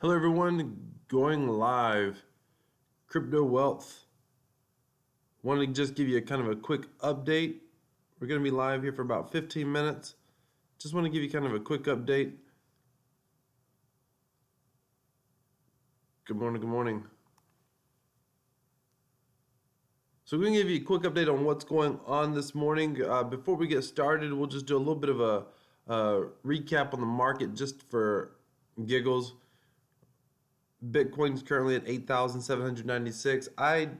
Hello everyone, going live, Crypto Wealth. Wanted to just give you a kind of a quick update. We're going to be live here for about 15 minutes. Just want to give you kind of a quick update. Good morning, good morning. So we're going to give you a quick update on what's going on this morning. Before we get started, we'll just do a little bit of a recap on the market just for giggles. Bitcoin's currently at 8,796. I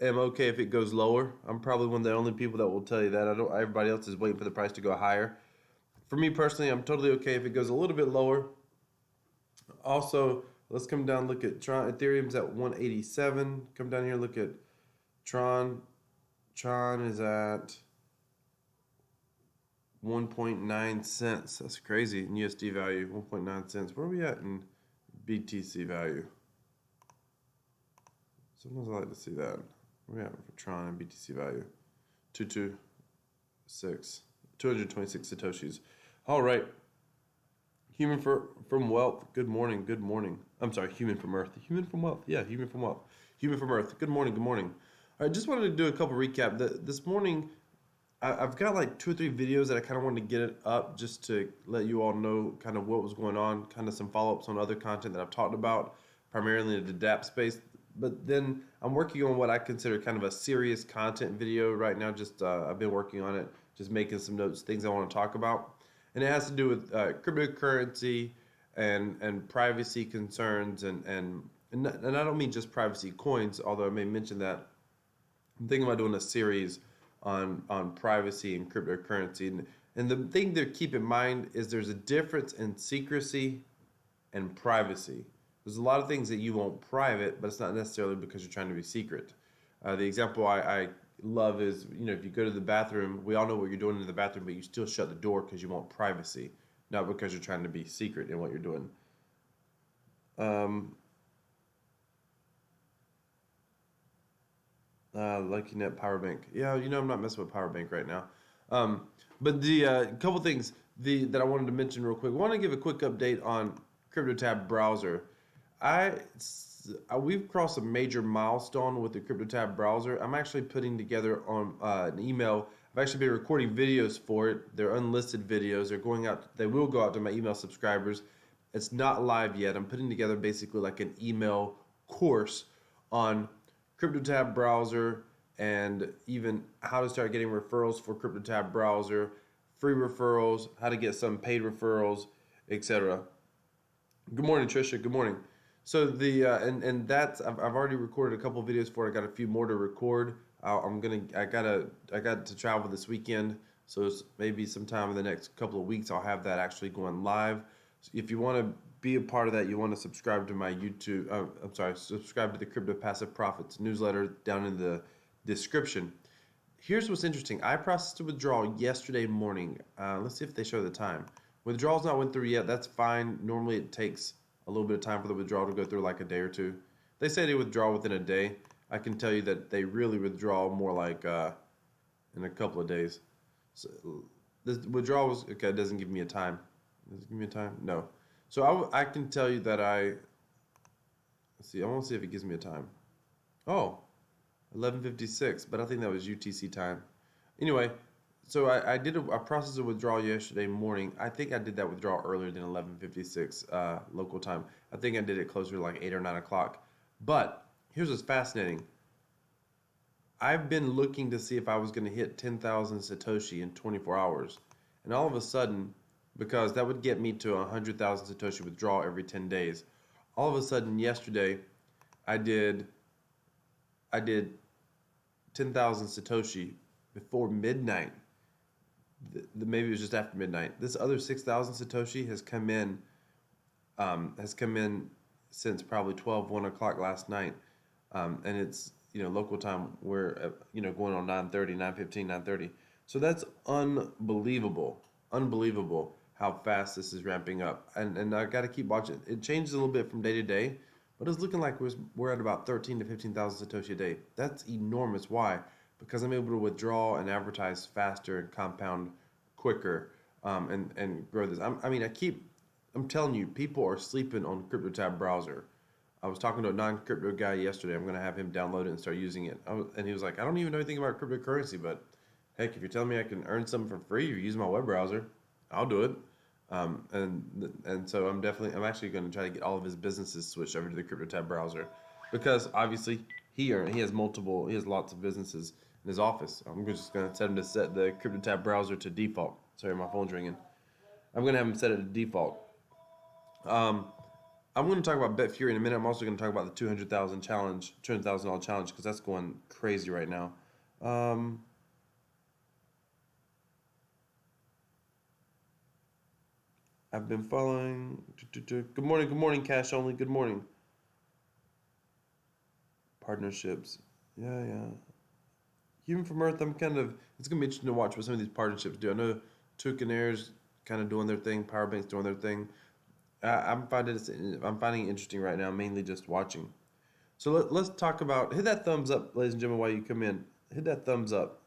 am okay if it goes lower. I'm probably one of the only people that will tell you that. Everybody else is waiting for the price to go higher. For me personally, I'm totally okay if it goes a little bit lower. Also, let's come down, look at Tron. Ethereum's at 187. Come down here, look at Tron. Tron is at 1.9 cents. That's crazy in USD value, 1.9 cents. Where are we at in BTC value? Sometimes I like to see that. Where are we at for Tron and BTC value? 226 Satoshis. All right. Human from Wealth. Good morning. Good morning. I'm sorry, Human from Earth. Human from Wealth. Yeah, Human from Wealth. Human from Earth. Good morning. Good morning. All right, just wanted to do a couple recap. This morning, I've got like 2 or 3 videos that I kind of wanted to get it up just to let you all know kind of what was going on, kind of some follow-ups on other content that I've talked about, primarily in the Dapps space. But then I'm working on what I consider kind of a serious content video right now. Just I've been working on it, just making some notes, things I want to talk about. And it has to do with cryptocurrency and privacy concerns and I don't mean just privacy coins, although I may mention that. I'm thinking about doing a series on privacy and cryptocurrency. And the thing to keep in mind is there's a difference in secrecy and privacy. There's a lot of things that you want private, but it's not necessarily because you're trying to be secret. The example I love is, if you go to the bathroom, we all know what you're doing in the bathroom, but you still shut the door because you want privacy, not because you're trying to be secret in what you're doing. Lucky Net Power Bank. Yeah, I'm not messing with Power Bank right now. But the couple things that I wanted to mention real quick. I want to give a quick update on CryptoTab browser. We've crossed a major milestone with the CryptoTab browser. I'm actually putting together on an email. I've actually been recording videos for it. They're unlisted videos. They're going out. They will go out to my email subscribers. It's not live yet. I'm putting together basically like an email course on CryptoTab browser and even how to start getting referrals for CryptoTab browser, free referrals, how to get some paid referrals, etc. Good morning, Trisha. Good morning. So and that's I've already recorded a couple of videos for it. I got a few more to record. I got to travel this weekend, so maybe sometime in the next couple of weeks I'll have that actually going live. So if you want to be a part of that, you want to subscribe to my YouTube. Subscribe to the Crypto Passive Profits newsletter down in the description. Here's what's interesting. I processed a withdrawal yesterday morning. Let's see if they show the time. Withdrawal's not went through yet. That's fine. Normally it takes a little bit of time for the withdrawal to go through, like a day or two. They say they withdraw within a day. I can tell you that they really withdraw more like in a couple of days. So this withdrawal was okay. It doesn't give me a time. Does it give me a time? No. So I can tell you that let's see. I want to see if it gives me a time. Oh, 11:56, but I think that was UTC time. Anyway, so I processed a withdrawal yesterday morning. I think I did that withdrawal earlier than 11:56 local time. I think I did it closer to like 8 or 9 o'clock. But here's what's fascinating. I've been looking to see if I was going to hit 10,000 Satoshi in 24 hours. And all of a sudden, because that would get me to 100,000 Satoshi withdrawal every 10 days, all of a sudden yesterday, I did 10,000 Satoshi before midnight. Maybe it was just after midnight. This other 6,000 Satoshi has come in since probably 1 o'clock last night, and it's local time. We're going on 9:30, 9:15, 9:30. So that's unbelievable how fast this is ramping up, and I got to keep watching. It changes a little bit from day to day, but it's looking like we're at about 13 to 15,000 Satoshi a day. That's enormous. Why? Because I'm able to withdraw and advertise faster and compound quicker, and grow this. I keep I'm telling you, people are sleeping on CryptoTab browser. I was talking to a non-crypto guy yesterday. I'm going to have him download it and start using it. And he was like, I don't even know anything about cryptocurrency, but heck, if you're telling me I can earn something for free or use my web browser, I'll do it. And so I'm actually going to try to get all of his businesses switched over to the CryptoTab browser, because obviously he has lots of businesses in his office. I'm just going to set him to set the CryptoTab browser to default. Sorry, my phone's ringing. I'm going to have him set it to default. I'm going to talk about BitFury in a minute. I'm also going to talk about the $200,000 challenge, $200,000 challenge, because that's going crazy right now. I've been following. Good morning, Cash Only. Good morning. Partnerships. Yeah. Human from Earth, it's going to be interesting to watch what some of these partnerships do. I know Toucanair's kind of doing their thing, Powerbank's doing their thing. I'm finding it interesting right now, mainly just watching. So let's talk about, hit that thumbs up, ladies and gentlemen, while you come in. Hit that thumbs up.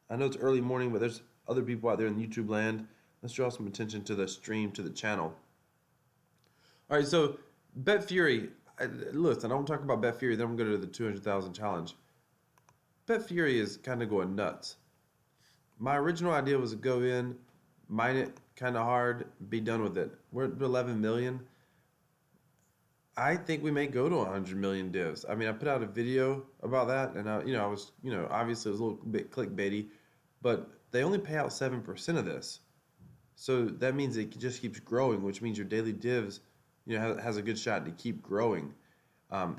I know it's early morning, but there's other people out there in YouTube land. Let's draw some attention to the stream, to the channel. All right, so BitFury. Listen, I don't talk about BitFury, then I'm going to go to the 200,000 challenge. BitFury is kind of going nuts. My original idea was to go in, mine it kind of hard, be done with it. We're at 11 million. I think we may go to 100 million divs. I mean, I put out a video about that, and I was, obviously it was a little bit clickbaity, but they only pay out 7% of this. So that means it just keeps growing, which means your daily divs, has a good shot to keep growing.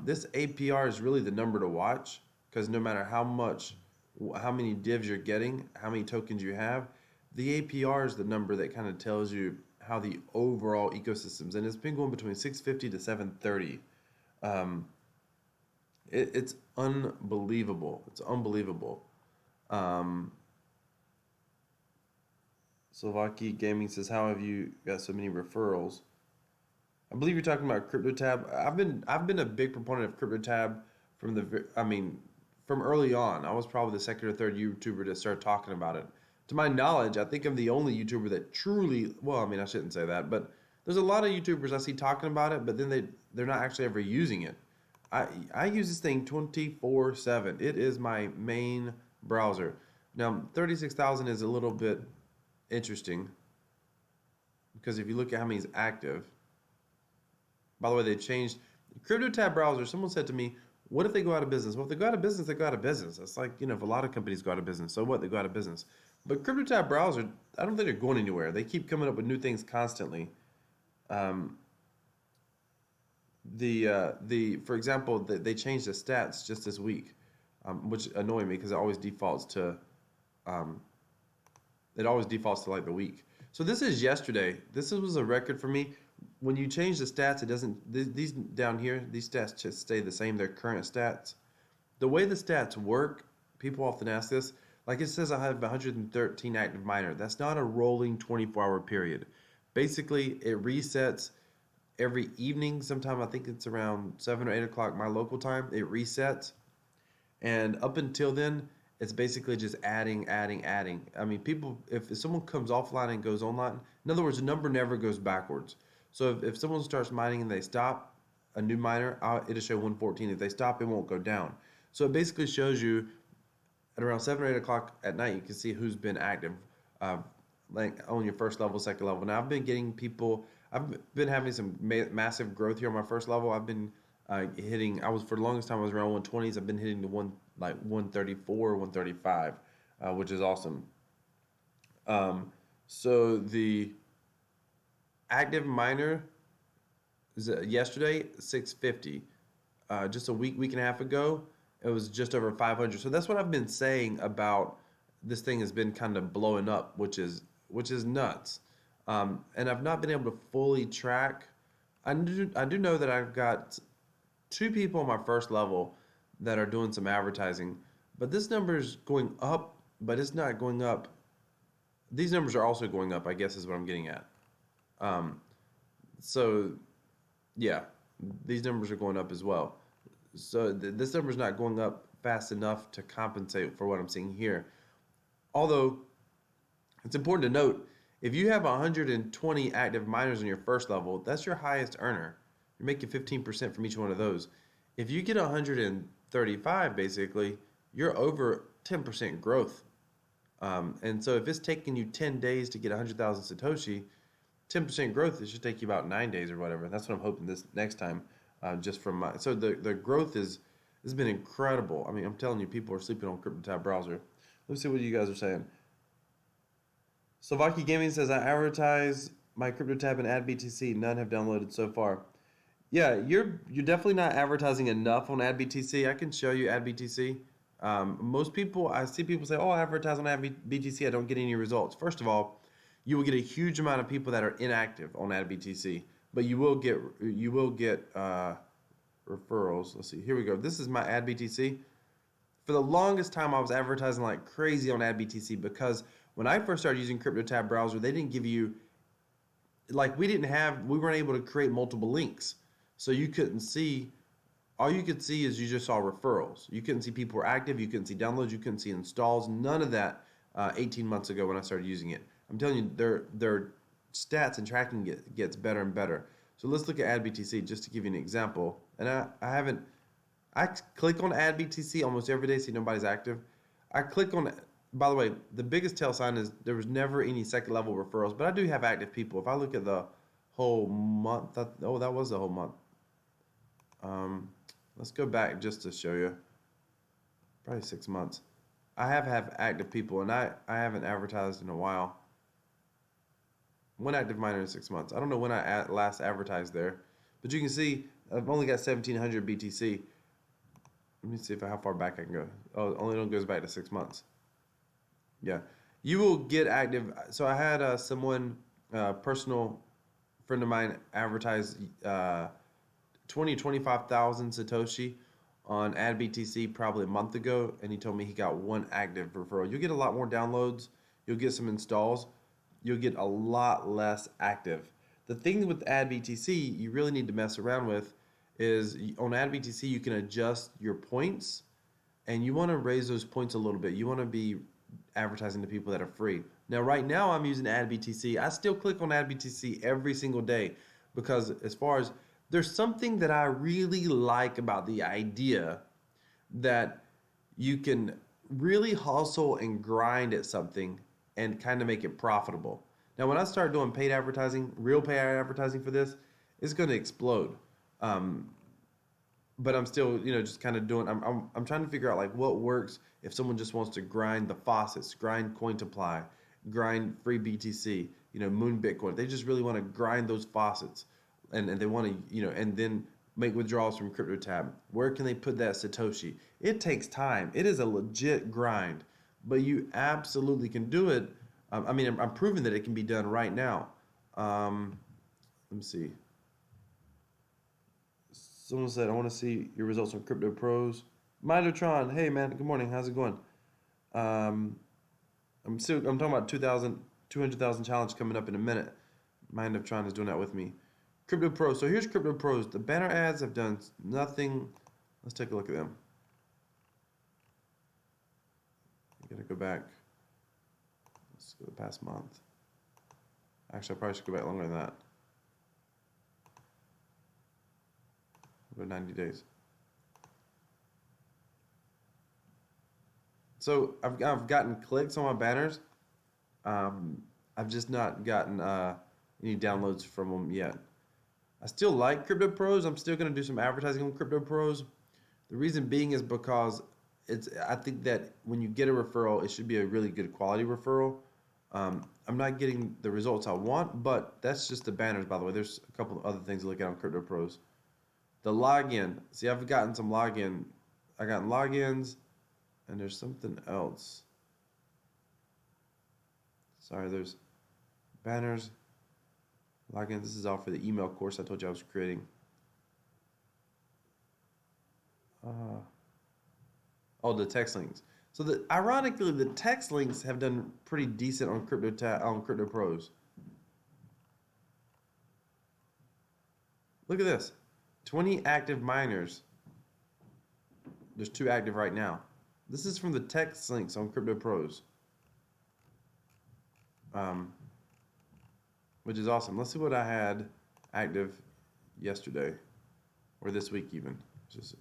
This APR is really the number to watch, because no matter how many divs you're getting, how many tokens you have, the APR is the number that kind of tells you how the overall ecosystems, and it's been going between 650 to 730. It's unbelievable. It's unbelievable. Slovakia Gaming says, "How have you got so many referrals?" I believe you're talking about CryptoTab. I've been a big proponent of CryptoTab from early on. I was probably the second or third YouTuber to start talking about it. To my knowledge, I think I'm the only YouTuber that truly, I shouldn't say that, but there's a lot of YouTubers I see talking about it, but then they're not actually ever using it. I use this thing 24/7. It is my main browser. Now, 36,000 is a little bit interesting, because if you look at how many is active, by the way, they changed CryptoTab browser. Someone said to me, what if they go out of business? Well, if they go out of business, they go out of business. It's like, if a lot of companies go out of business, so what? They go out of business. But CryptoTab browser, I don't think they're going anywhere. They keep coming up with new things constantly. For example, they changed the stats just this week, which annoyed me because it always defaults to like the week. So this is yesterday. This was a record for me. When you change the stats, it doesn't. These down here, these stats just stay the same. They're current stats. The way the stats work, people often ask this. Like it says I have 113 active miner. That's not a rolling 24-hour period. Basically, it resets every evening. Sometime I think it's around 7 or 8 o'clock my local time. It resets. And up until then, it's basically just adding. I mean, if someone comes offline and goes online, in other words, the number never goes backwards. So if someone starts mining and they stop, a new miner, it'll show 114. If they stop, it won't go down. So it basically shows you at around 7 or 8 o'clock at night, you can see who's been active, like on your first level, second level. Now, I've been having some massive growth here on my first level. I've been for the longest time, I was around 120s. I've been hitting the 134, 135, which is awesome. So the active miner is yesterday, 650. Just a week and a half ago, it was just over 500. So that's what I've been saying about this thing has been kind of blowing up, which is nuts. And I've not been able to fully track. I do know that I've got 2 people on my first level that are doing some advertising, but this number is going up, but it's not going up. These numbers are also going up, I guess is what I'm getting at. So yeah, these numbers are going up as well. So this number is not going up fast enough to compensate for what I'm seeing here. Although it's important to note, If you have 120 active miners on your first level, that's your highest earner. You're making 15% from each one of those. If you get 135, basically, you're over 10% growth. And so if it's taking you 10 days to get 100,000 Satoshi, 10% growth, it should take you about 9 days or whatever. That's what I'm hoping this next time, just from my. So the growth has been incredible. I mean, I'm telling you, people are sleeping on CryptoTab browser. Let me see what you guys are saying. Slovakia Gaming says, I advertise my CryptoTab and AddBTC. None have downloaded so far. Yeah, you're definitely not advertising enough on AddBTC. I can show you AddBTC. Most people, I see people say, oh, I advertise on AddBTC. I don't get any results. First of all, you will get a huge amount of people that are inactive on AddBTC, but you will get referrals. Let's see. Here we go. This is my AddBTC. For the longest time, I was advertising like crazy on AddBTC because when I first started using CryptoTab browser, they didn't give you, like we weren't able to create multiple links. So you couldn't see, all you could see is you just saw referrals. You couldn't see people were active, you couldn't see downloads, you couldn't see installs, none of that 18 months ago when I started using it. I'm telling you, their stats and tracking gets better and better. So let's look at AddBTC just to give you an example. And I click on AddBTC almost every day, see nobody's active. I click on, by the way, the biggest tell sign is there was never any second level referrals, but I do have active people. If I look at the whole month, that was the whole month. Let's go back just to show you. Probably 6 months. I have active people, and I haven't advertised in a while. One active miner in 6 months. I don't know when I last advertised there, but you can see I've only got 1,700 BTC. Let me see how far back I can go. Oh, only goes back to 6 months. Yeah, you will get active. So I had someone, personal friend of mine, advertise 25,000 Satoshi on AddBTC probably a month ago, and he told me he got one active referral. You'll get a lot more downloads. You'll get some installs. You'll get a lot less active. The thing with AddBTC you really need to mess around with is on AddBTC you can adjust your points, and you want to raise those points a little bit. You want to be advertising to people that are free. Now right now I'm using AddBTC. I still click on AddBTC every single day because as far as there's something that I really like about the idea that you can really hustle and grind at something and kind of make it profitable. Now, when I start doing paid advertising, real paid advertising for this, it's going to explode. But I'm still, just kind of doing. I'm trying to figure out like what works if someone just wants to grind the faucets, grind CoinToPly, grind free BTC, Moon Bitcoin. They just really want to grind those faucets, and they want to, and then make withdrawals from CryptoTab. Where can they put that Satoshi? It takes time. It is a legit grind, but you absolutely can do it. I'm proving that it can be done right now. Let me see. Someone said, I want to see your results on Crypto Pros. Tron, hey man, good morning. How's it going? I'm talking about 200,000 challenge coming up in a minute. Tron is doing that with me. Crypto Pros. So here's Crypto Pros. The banner ads have done nothing. Let's take a look at them. I gotta go back. Let's go the past month. Actually, I probably should go back longer than that. About 90 days. So I've gotten clicks on my banners. I've just not gotten any downloads from them yet. I still like Crypto Pros. I'm still going to do some advertising on Crypto Pros. The reason being is because I think that when you get a referral, it should be a really good quality referral. I'm not getting the results I want, but that's just the banners, by the way. There's a couple of other things to look at on Crypto Pros. The login. See, I've gotten some login. I got logins, and there's something else. Sorry, there's banners, logins. This is all for the email course I told you I was creating. Oh, the text links. So ironically, the text links have done pretty decent on Crypto Pros. Look at this. 20 active miners. There's 2 active right now. This is from the text links on Crypto Pros. which is awesome. Let's see what I had active yesterday or this week even. Just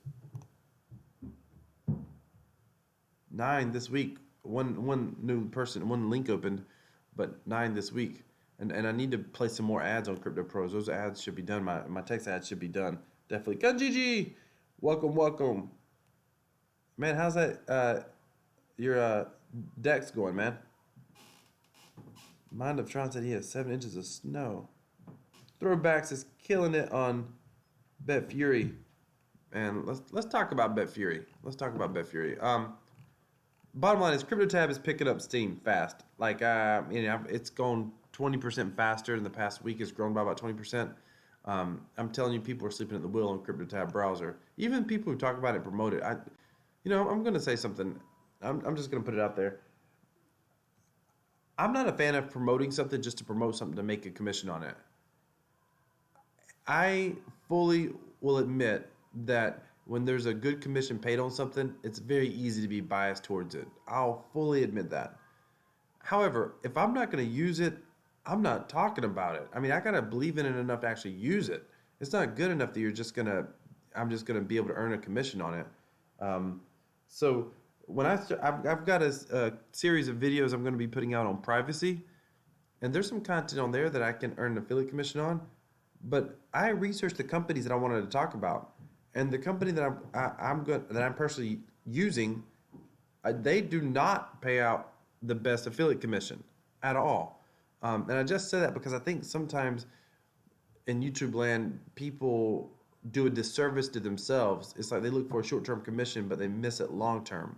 9 this week. One new person, one link opened, but 9 this week. And I need to place some more ads on Crypto Pros. Those ads should be done. My text ads should be done. Definitely. Gigi, welcome. Man, how's that your decks going, man? Mind of Tron said he has 7 inches of snow. Throwbacks is killing it on BitFury. And let's talk about BitFury. Bottom line is CryptoTab is picking up steam fast. Like it's gone 20% faster in the past week. It's grown by about 20%. I'm telling you, people are sleeping at the wheel on CryptoTab browser. Even people who talk about it and promote it. I'm going to say something. I'm just going to put it out there. I'm not a fan of promoting something just to promote something to make a commission on it. I fully will admit that when there's a good commission paid on something, it's very easy to be biased towards it. I'll fully admit that. However, if I'm not going to use it, I'm not talking about it. I mean, I got to believe in it enough to actually use it. It's not good enough that I'm just going to be able to earn a commission on it. So when I've got a series of videos I'm going to be putting out on privacy, and there's some content on there that I can earn an affiliate commission on, but I researched the companies that I wanted to talk about, and the company that I'm personally using, they do not pay out the best affiliate commission at all. And I just say that because I think sometimes in YouTube land, people do a disservice to themselves. It's like they look for a short-term commission, but they miss it long-term.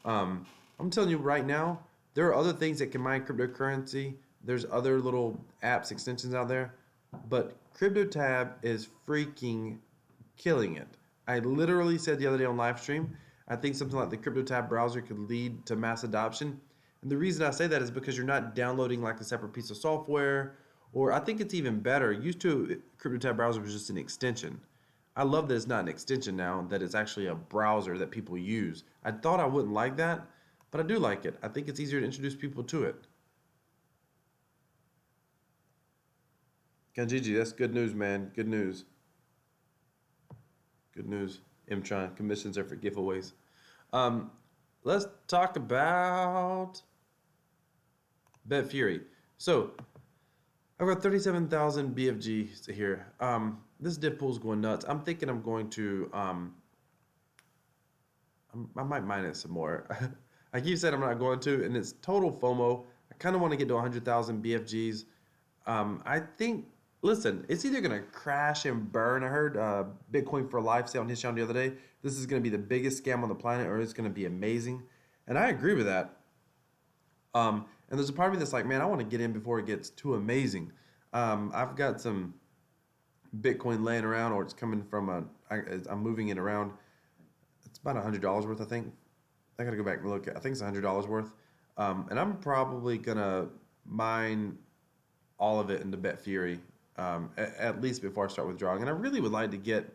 I'm telling you right now, there are other things that can mine cryptocurrency. There's other little apps, extensions out there, but CryptoTab is freaking killing it. I literally said the other day on LiveStream, I think something like the CryptoTab browser could lead to mass adoption. And the reason I say that is because you're not downloading like a separate piece of software, or I think it's even better. Used to, CryptoTab browser was just an extension. I love that it's not an extension now, that it's actually a browser that people use. I thought I wouldn't like that, but I do like it. I think it's easier to introduce people to it. Kanjiji, that's good news, man. Good news. Good news. Mtron, commissions are for giveaways. Let's talk about BitFury. So I've got 37,000 BFGs here. This dip pool's going nuts. I'm thinking I'm going to, I might mine it some more. I keep saying I'm not going to, and it's total FOMO. I kind of want to get to 100,000 BFGs. I think, listen, it's either going to crash and burn. I heard Bitcoin for Life say on his channel the other day, this is going to be the biggest scam on the planet, or it's going to be amazing. And I agree with that. And there's a part of me that's like, man, I want to get in before it gets too amazing. I've got some Bitcoin laying around, or it's coming from I'm moving it around. It's about $100 worth, I think. I got to go back and look. I think it's $100 worth. And I'm probably going to mine all of it into BitFury, at least before I start withdrawing. And I really would like to get,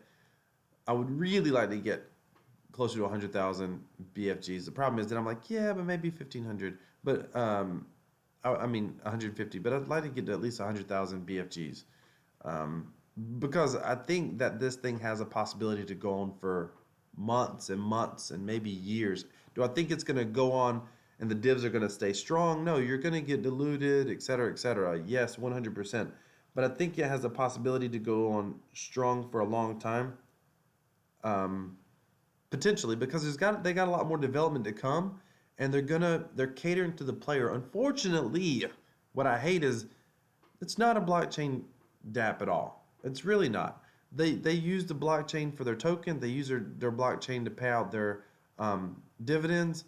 closer to 100,000 BFGs. The problem is that I'm like, yeah, but maybe 1,500. But, I mean 150. But I'd like to get to at least 100,000 BFGs. Because I think that this thing has a possibility to go on for months and months and maybe years. Do I think it's going to go on and the divs are going to stay strong? No, you're going to get diluted, et cetera, et cetera. Yes, 100%. But I think it has a possibility to go on strong for a long time. Potentially, because they got a lot more development to come, and they're catering to the player. Unfortunately, what I hate is it's not a blockchain Dapp at all. It's really not. They use the blockchain for their token. They use their blockchain to pay out their dividends.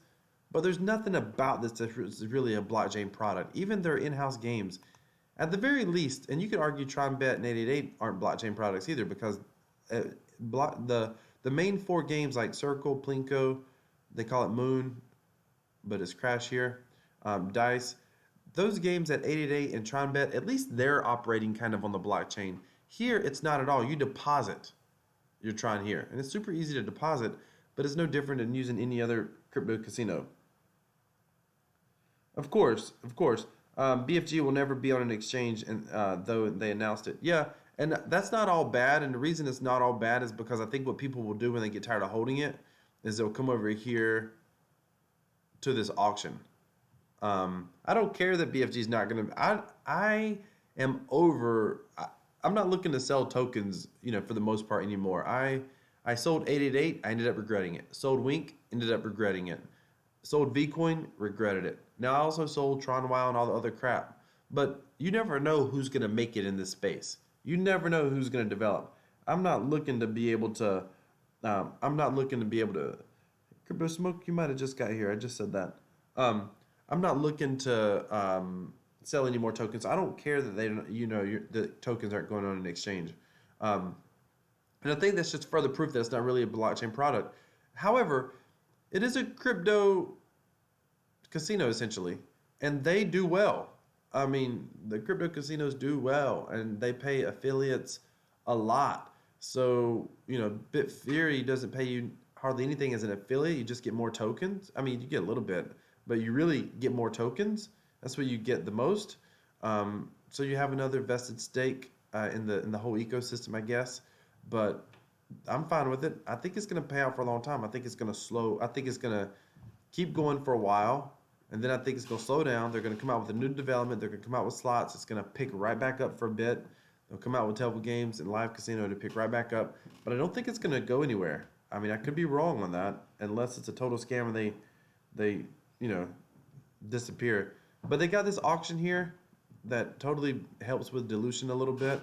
But there's nothing about this that's really a blockchain product. Even their in-house games, at the very least, and you could argue Tron Bet and 888 aren't blockchain products either, because the main 4 games like Circle, Plinko, they call it Moon, but it's Crash here, Dice. Those games at 888 and Tron Bet, at least they're operating kind of on the blockchain. Here, it's not at all. You deposit your Tron here, and it's super easy to deposit, but it's no different than using any other crypto casino. Of course, BFG will never be on an exchange, and though they announced it. Yeah, and that's not all bad. And the reason it's not all bad is because I think what people will do when they get tired of holding it is they'll come over here to this auction. I don't care that BFG is not going to. I am over. I'm not looking to sell tokens, for the most part anymore. I sold 888. I ended up regretting it. Sold Wink. Ended up regretting it. Sold Vcoin. Regretted it. Now I also sold Tron WoW and all the other crap. But you never know who's going to make it in this space. You never know who's going to develop. I'm not looking to be able to. I'm not looking to be able to. Crypto Smoke, you might have just got here. I just said that. I'm not looking to sell any more tokens. I don't care that the tokens aren't going on an exchange. And I think that's just further proof that it's not really a blockchain product. However, it is a crypto casino essentially, and they do well. I mean, the crypto casinos do well, and they pay affiliates a lot. So, BitFury doesn't pay you hardly anything as an affiliate. You just get more tokens. I mean, you get a little bit, but you really get more tokens. That's what you get the most. So you have another vested stake in the whole ecosystem, I guess. But I'm fine with it. I think it's going to pay out for a long time. I think it's going to slow. I think it's going to keep going for a while, and then I think it's going to slow down. They're going to come out with a new development. They're going to come out with slots. It's going to pick right back up for a bit. They'll come out with table games and live casino to pick right back up. But I don't think it's going to go anywhere. I mean, I could be wrong on that, unless it's a total scam and they disappear. But they got this auction here that totally helps with dilution a little bit.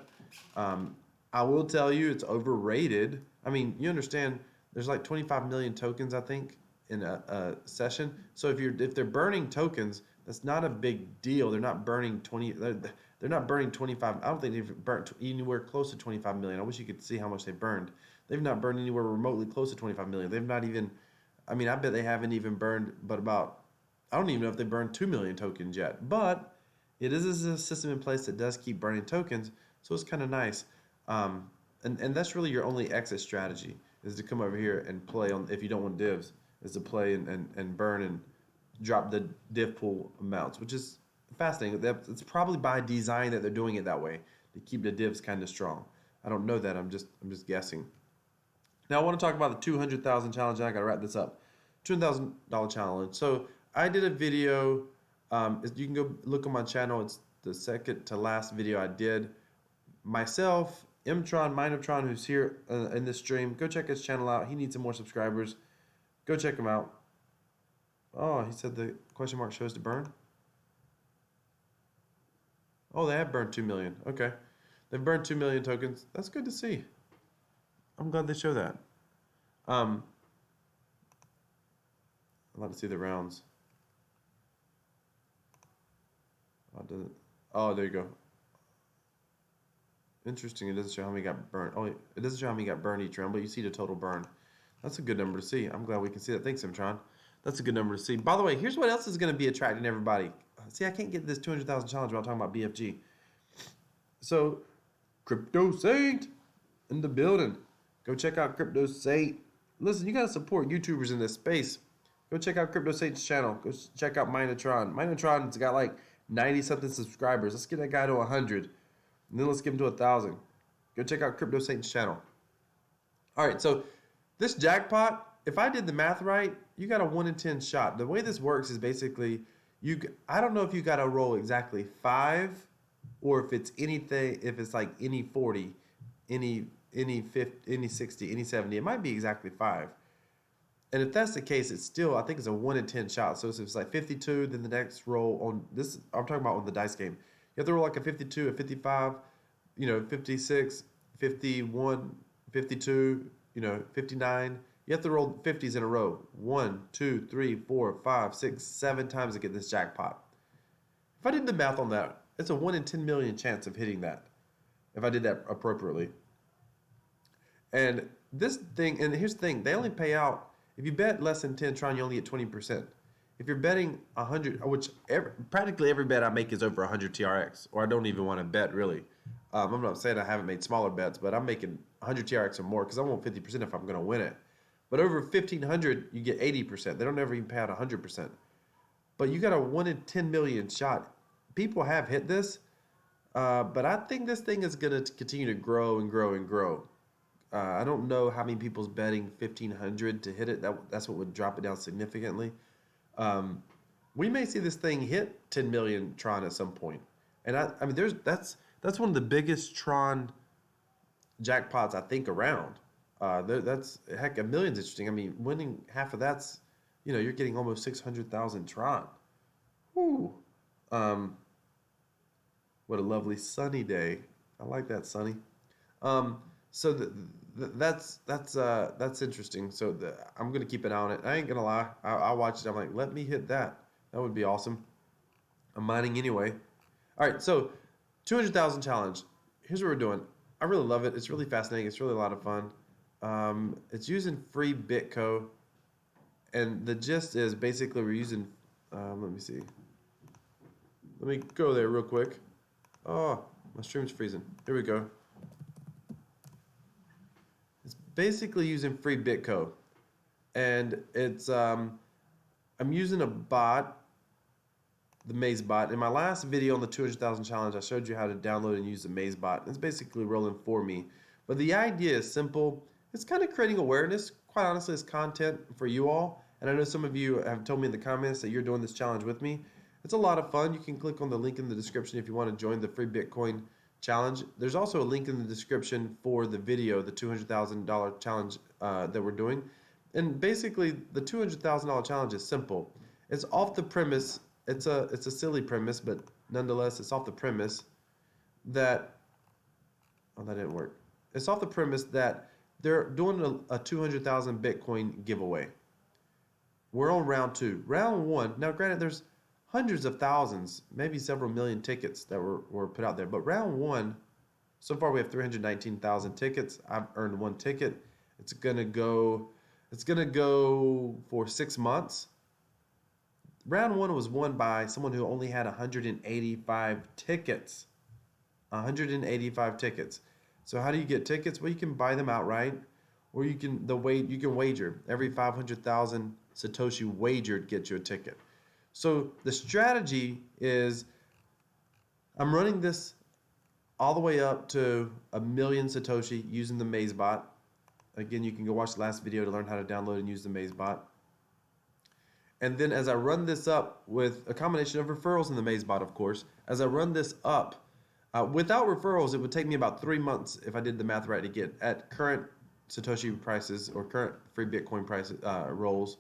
I will tell you it's overrated. I mean, you understand there's like 25 million tokens, I think, in a session. So if they're burning tokens, that's not a big deal. They're not burning 20. They're not burning 25. I don't think they've burnt anywhere close to 25 million. I wish you could see how much they burned. They've not burned anywhere remotely close to 25 million. They've not even. I mean, I bet they haven't even burned, but about. I don't even know if they burned 2 million tokens yet. But it is a system in place that does keep burning tokens, so it's kind of nice. And that's really your only exit strategy, is to come over here and play on, if you don't want divs, is to play and burn and drop the div pool amounts, which is fascinating. It's probably by design that they're doing it that way, to keep the divs kind of strong. I don't know that. I'm just guessing. Now I want to talk about the 200,000 challenge. And I got to wrap this up. $200,000 challenge. So I did a video. You can go look on my channel. It's the second to last video I did. Myself, Mtron, Minotron, who's here in this stream. Go check his channel out. He needs some more subscribers. Go check him out. Oh, he said the question mark shows to burn. Oh, they have burned 2 million. Okay. They've burned 2 million tokens. That's good to see. I'm glad they show that. I'd like to see the rounds. Oh, there you go. Interesting. It doesn't show how many got burned. Oh, it doesn't show how many got burned each round, but you see the total burn. That's a good number to see. I'm glad we can see that. Thanks, Mtron. That's a good number to see. By the way, here's what else is going to be attracting everybody. See, I can't get this 200,000 challenge without talking about BFG. So, Crypto Saint in the building. Go check out Crypto Saint. Listen, you got to support YouTubers in this space. Go check out Crypto Saint's channel. Go check out Minotron. Minotron's got like 90-something subscribers. Let's get that guy to 100. And then let's get him to 1,000. Go check out Crypto Saint's channel. All right, so this jackpot, if I did the math right, you got a 1 in 10 shot. The way this works is basically, I don't know if you got to roll exactly 5, or if it's anything, if it's like any 40, any 50, any 60, any 70. It might be exactly 5. And if that's the case, it's still, I think it's a 1 in 10 shot. So if it's like 52, then the next roll on this, I'm talking about on the dice game. You have to roll like a 52, a 55, 56, 51, 52, 59. You have to roll 50s in a row. 1, 2, 3, 4, 5, 6, 7 times to get this jackpot. If I did the math on that, it's a 1 in 10 million chance of hitting that, if I did that appropriately. And this thing, and here's the thing, they only pay out, if you bet less than 10 Tron, you only get 20%. If you're betting 100, which practically every bet I make is over 100 TRX, or I don't even want to bet really. I'm not saying I haven't made smaller bets, but I'm making 100 TRX or more because I want 50% if I'm going to win it. But over 1,500, you get 80%. They don't ever even pay out 100%. But you got a 1 in 10 million shot people have hit this, but I think this thing is going to continue to grow and grow and grow. I don't know how many people's betting 1,500 to hit it. That's what would drop it down significantly. Um, we may see this thing hit 10 million Tron at some point. And I mean, that's one of the biggest Tron jackpots I think around. That's heck, a million's interesting. I mean, winning half of that's, you're getting almost 600,000 Tron. Whoo! Um, what a lovely sunny day. I like that, sunny. So that's interesting. So I'm gonna keep an eye on it. I ain't gonna lie. I'll watch it. I'm like, let me hit that. That would be awesome. I'm mining anyway. All right, so 200,000 challenge. Here's what we're doing. I really love it. It's really fascinating. It's really a lot of fun. It's using free Bitco, and the gist is basically we're using. Let me see. Let me go there real quick. Oh, my stream's freezing. Here we go. It's basically using free Bitco, and it's I'm using a bot, the Maze bot. In my last video on the 200,000 challenge, I showed you how to download and use the Maze bot. It's basically rolling for me, but the idea is simple. It's kind of creating awareness. Quite honestly, it's content for you all, and I know some of you have told me in the comments that you're doing this challenge with me. It's a lot of fun. You can click on the link in the description if you want to join the free Bitcoin challenge. There's also a link in the description for the video, the $200,000 challenge that we're doing. And basically, the $200,000 challenge is simple. It's off the premise. It's a silly premise, but nonetheless, it's off the premise that that didn't work. It's off the premise that they're doing a 200,000 Bitcoin giveaway. We're on round 2. Round 1. Now, granted, there's hundreds of thousands, maybe several million tickets that were put out there. But round 1, so far we have 319,000 tickets. I've earned 1 ticket. It's gonna go for 6 months. Round 1 was won by someone who only had 185 tickets. 185 tickets. So how do you get tickets? Well, you can buy them outright, or you can wager. Every 500,000 Satoshi wagered gets you a ticket. So the strategy is I'm running this all the way up to 1 million Satoshi using the Maze bot. Again, you can go watch the last video to learn how to download and use the Maze bot. And then as I run this up with a combination of referrals in the Maze bot, of course, as I run this up, without referrals, it would take me about 3 months if I did the math right to get at current Satoshi prices or current free Bitcoin prices rolls.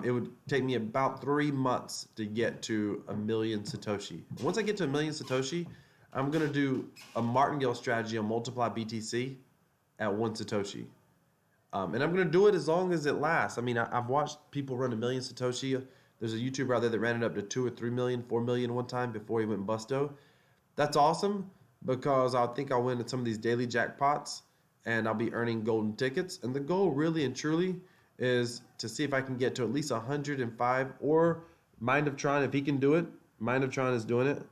It would take me about 3 months to get to 1 million Satoshi. Once I get to 1 million Satoshi, I'm going to do a martingale strategy on multiply BTC at 1 Satoshi. And I'm going to do it as long as it lasts. I mean, I've watched people run 1 million Satoshi. There's a YouTuber out there that ran it up to 2 or 3 million, 4 million one time before he went busto. That's awesome because I think I'll win at some of these daily jackpots and I'll be earning golden tickets. And the goal really and truly is to see if I can get to at least 105 or Mind of Tron if he can do it. Mind of Tron is doing it.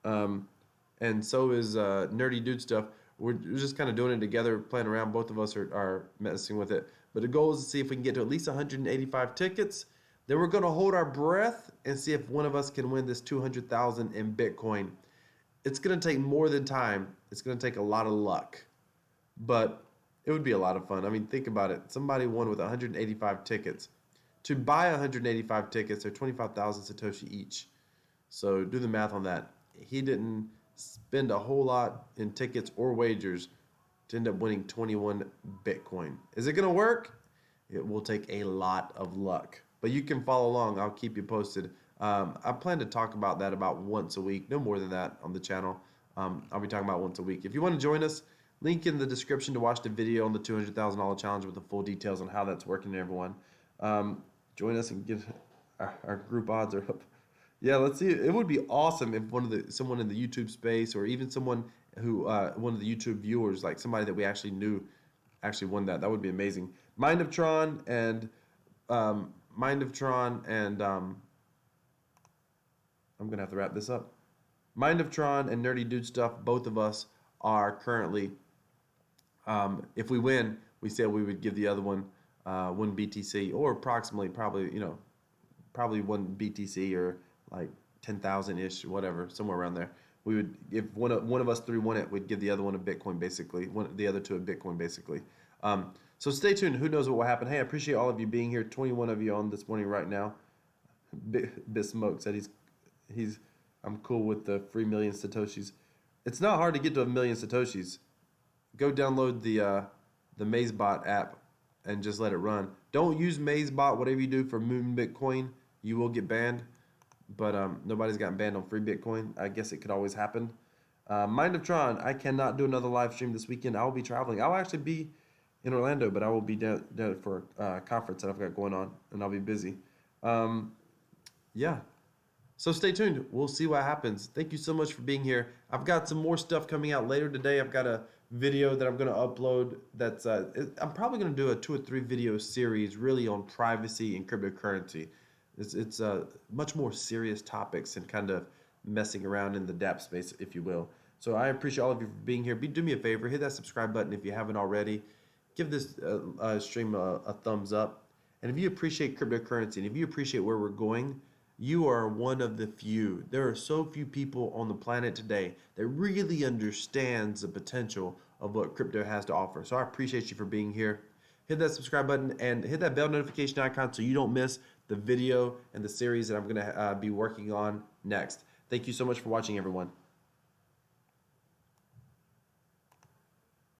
And so is Nerdy Dude Stuff. We're just kind of doing it together, playing around. Both of us are messing with it. But the goal is to see if we can get to at least 185 tickets. Then we're going to hold our breath and see if one of us can win this 200,000 in Bitcoin. It's going to take more than time. It's going to take a lot of luck. But it would be a lot of fun. I mean, think about it. Somebody won with 185 tickets. To buy 185 tickets, they're 25,000 Satoshi each. So do the math on that. He didn't spend a whole lot in tickets or wagers to end up winning 21 Bitcoin. Is it going to work? It will take a lot of luck. But you can follow along. I'll keep you posted. I plan to talk about that about once a week. No more than that on the channel. I'll be talking about once a week. If you want to join us, link in the description to watch the video on the $200,000 challenge with the full details on how that's working, everyone. Join us and get our group odds are up. Yeah, let's see. It would be awesome if someone in the YouTube space or even someone who one of the YouTube viewers, like somebody that we actually knew, actually won that. That would be amazing. Mind of Tron and I'm gonna have to wrap this up. Mind of Tron and Nerdy Dude Stuff, both of us are currently. If we win, we said we would give the other one 1 BTC or approximately probably 1 BTC or like 10,000-ish, whatever, somewhere around there. We would, if one of us three won it, we'd give the other one a Bitcoin basically, the other two a Bitcoin basically. So stay tuned. Who knows what will happen? Hey, I appreciate all of you being here. 21 of you on this morning right now. Bit Smoke said I'm cool with the free million Satoshis. It's not hard to get to 1,000,000 Satoshis. Go download the MazeBot app and just let it run. Don't use MazeBot, whatever you do for Moon Bitcoin, you will get banned. But nobody's gotten banned on free Bitcoin. I guess it could always happen. Mind of Tron, I cannot do another live stream this weekend. I will be traveling. I'll actually be in Orlando, but I will be down for a conference that I've got going on, and I'll be busy. Yeah. So stay tuned. We'll see what happens. Thank you so much for being here. I've got some more stuff coming out later today. I've got a video that I'm going to upload that's I'm probably going to do a 2 or 3 video series really on privacy and cryptocurrency. It's much more serious topics and kind of messing around in the Dapp space, if you will. So I appreciate all of you for being here. Do me a favor, hit that subscribe button if you haven't already. Give this stream a thumbs up. And if you appreciate cryptocurrency and if you appreciate where we're going, you are one of the few. There are so few people on the planet today that really understands the potential of what crypto has to offer. So I appreciate you for being here. Hit that subscribe button and hit that bell notification icon so you don't miss the video and the series that I'm going to be working on next. Thank you so much for watching, everyone.